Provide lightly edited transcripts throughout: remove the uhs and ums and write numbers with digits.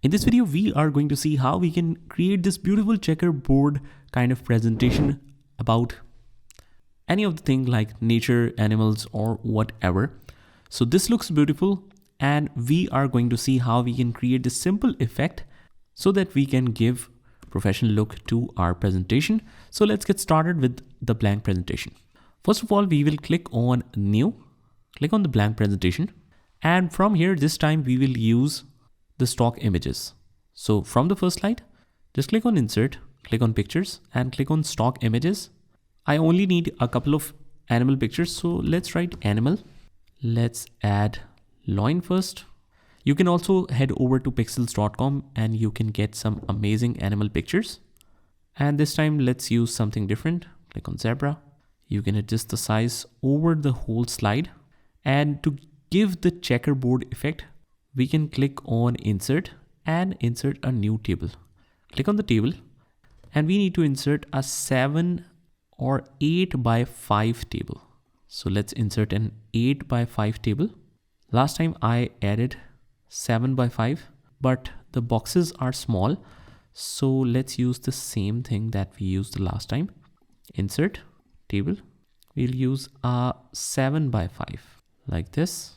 In this video, we are going to see how we can create this beautiful checkerboard kind of presentation about any of the thing like nature, animals, or whatever. So this looks beautiful, and we are going to see how we can create this simple effect so that we can give professional look to our presentation. So let's get started with the blank presentation. First of all, we will click on new, click on the blank presentation. And from here, this time we will use the stock images. So from the first slide, just click on insert, click on pictures and click on stock images. I only need a couple of animal pictures. So let's write animal. Let's add loin first. You can also head over to pixels.com and you can get some amazing animal pictures. And this time let's use something different. Click on zebra. You can adjust the size over the whole slide. And to give the checkerboard effect, we can click on insert and insert a new table. Click on the table and we need to insert a 7 or 8 by 5 table. So let's insert an 8 by 5 table. Last time I added 7 by 5, but the boxes are small. So let's use the same thing that we used the last time. Insert table. We'll use a 7 by 5 like this.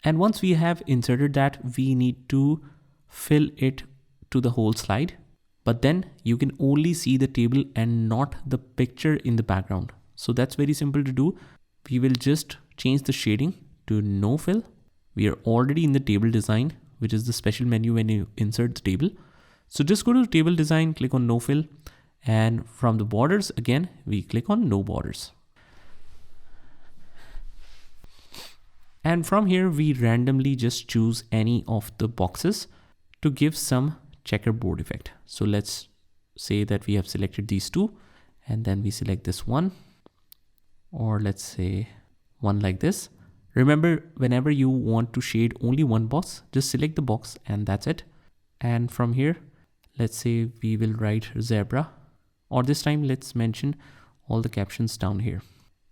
And once we have inserted that, we need to fill it to the whole slide. But then you can only see the table and not the picture in the background. So that's very simple to do. We will just change the shading to no fill. We are already in the table design, which is the special menu when you insert the table. So just go to table design, click on no fill. And from the borders, again, we click on no borders. And from here, we randomly just choose any of the boxes to give some checkerboard effect. So let's say that we have selected these two and then we select this one, or let's say one like this. Remember, whenever you want to shade only one box, just select the box and that's it. And from here, let's say we will write zebra, or this time let's mention all the captions down here.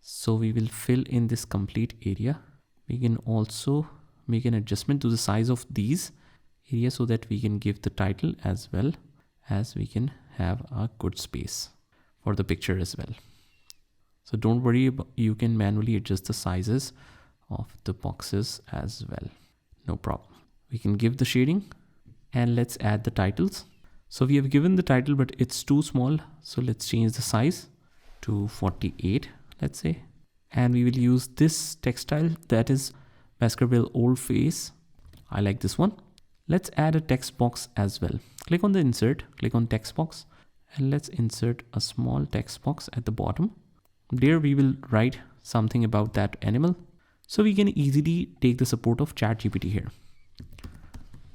So we will fill in this complete area. We can also make an adjustment to the size of these areas so that we can give the title as well as we can have a good space for the picture as well. So don't worry about, you can manually adjust the sizes of the boxes as well. No problem. We can give the shading and let's add the titles. So we have given the title, but it's too small. So let's change the size to 48, let's say. And we will use this text style, that is Baskerville Old Face. I like this one. Let's add a text box as well. Click on the insert, click on text box, and let's insert a small text box at the bottom. There we will write something about that animal. So we can easily take the support of ChatGPT here.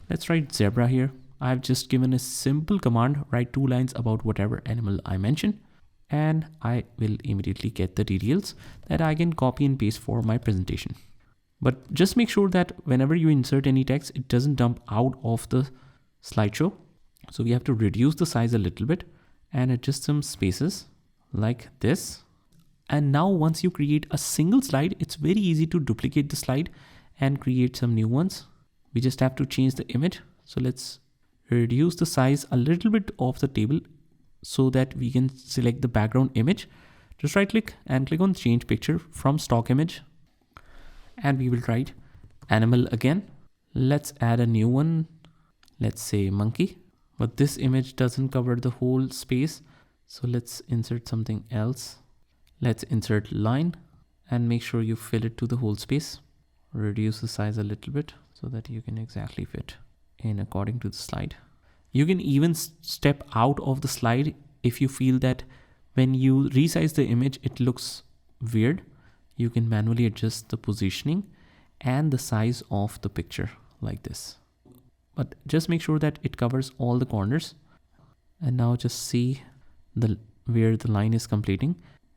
Let's write zebra here. I've just given a simple command, write 2 lines about whatever animal I mentioned. And I will immediately get the details that I can copy and paste for my presentation. But just make sure that whenever you insert any text, it doesn't dump out of the slideshow. So we have to reduce the size a little bit and adjust some spaces like this. And now once you create a single slide, it's very easy to duplicate the slide and create some new ones. We just have to change the image. So let's reduce the size a little bit of the table so that we can select the background image. Just right click and click on change picture from stock image. And we will write animal again. Let's add a new one. Let's say monkey, but this image doesn't cover the whole space. So let's insert something else. Let's insert line and make sure you fill it to the whole space. Reduce the size a little bit so that you can exactly fit in according to the slide. You can even step out of the slide if you feel that when you resize the image, it looks weird. You can manually adjust the positioning and the size of the picture like this. But just make sure that it covers all the corners. And now just see where the line is completing.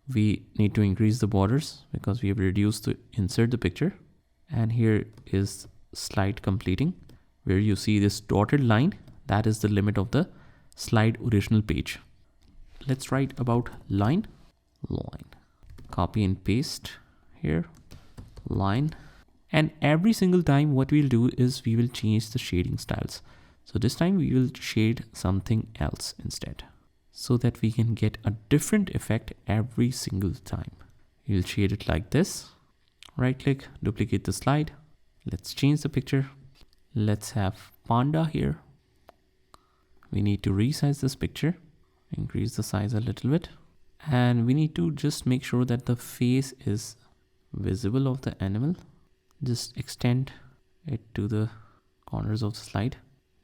We need to increase the borders because we have reduced to insert the picture. And here is slide completing, where you see this dotted line. That is the limit of the slide original page. Let's write about line. Copy and paste here, line. And every single time what we'll do is we will change the shading styles. So this time we will shade something else instead, so that we can get a different effect every single time. We'll shade it like this. Right click, duplicate the slide. Let's change the picture. Let's have panda here. We need to resize this picture, increase the size a little bit. And we need to just make sure that the face is visible of the animal. Just extend it to the corners of the slide.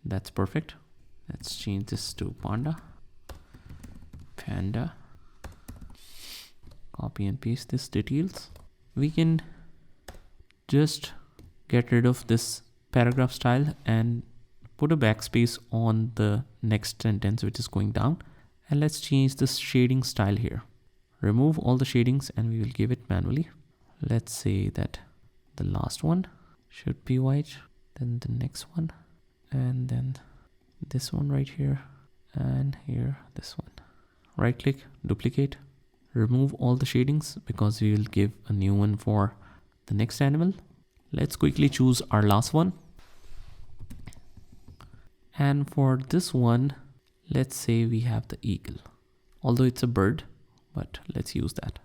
That's perfect. Let's change this to panda. Copy and paste these details. We can just get rid of this paragraph style and put a backspace on the next sentence which is going down. And let's change this shading style here. Remove all the shadings and we will give it manually. Let's say that the last one should be white, then the next one, and then this one right here, and here this one. Right click, duplicate, remove all the shadings because we will give a new one for the next animal. Let's quickly choose our last one. And for this one, let's say we have the eagle, although it's a bird, but let's use that.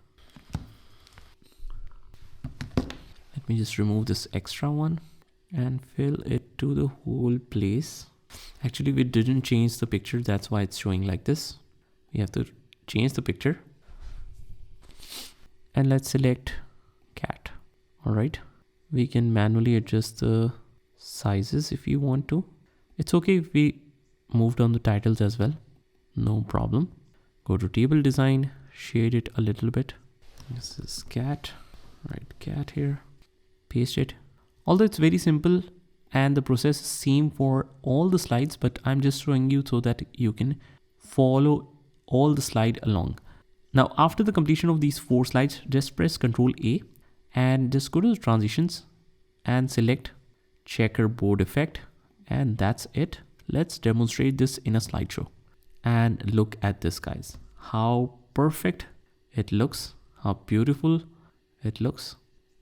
Let me just remove this extra one and fill it to the whole place. Actually, we didn't change the picture. That's why it's showing like this. We have to change the picture. And let's select cat. All right. We can manually adjust the sizes if you want to. It's okay if we move down the titles as well. No problem. Go to table design, shade it a little bit. This is cat, right? Cat here. Paste it. Although it's very simple and the process is same for all the slides, but I'm just showing you so that you can follow all the slide along. Now, after the completion of these 4 slides, just press Ctrl A and just go to the transitions and select checkerboard effect. And that's it. Let's demonstrate this in a slideshow. And look at this, guys. How perfect it looks, how beautiful it looks.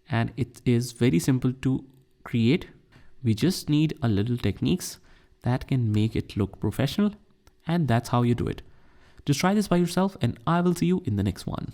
And it is very simple to create. We just need a little techniques that can make it look professional. And that's how you do it. Just try this by yourself and I will see you in the next one.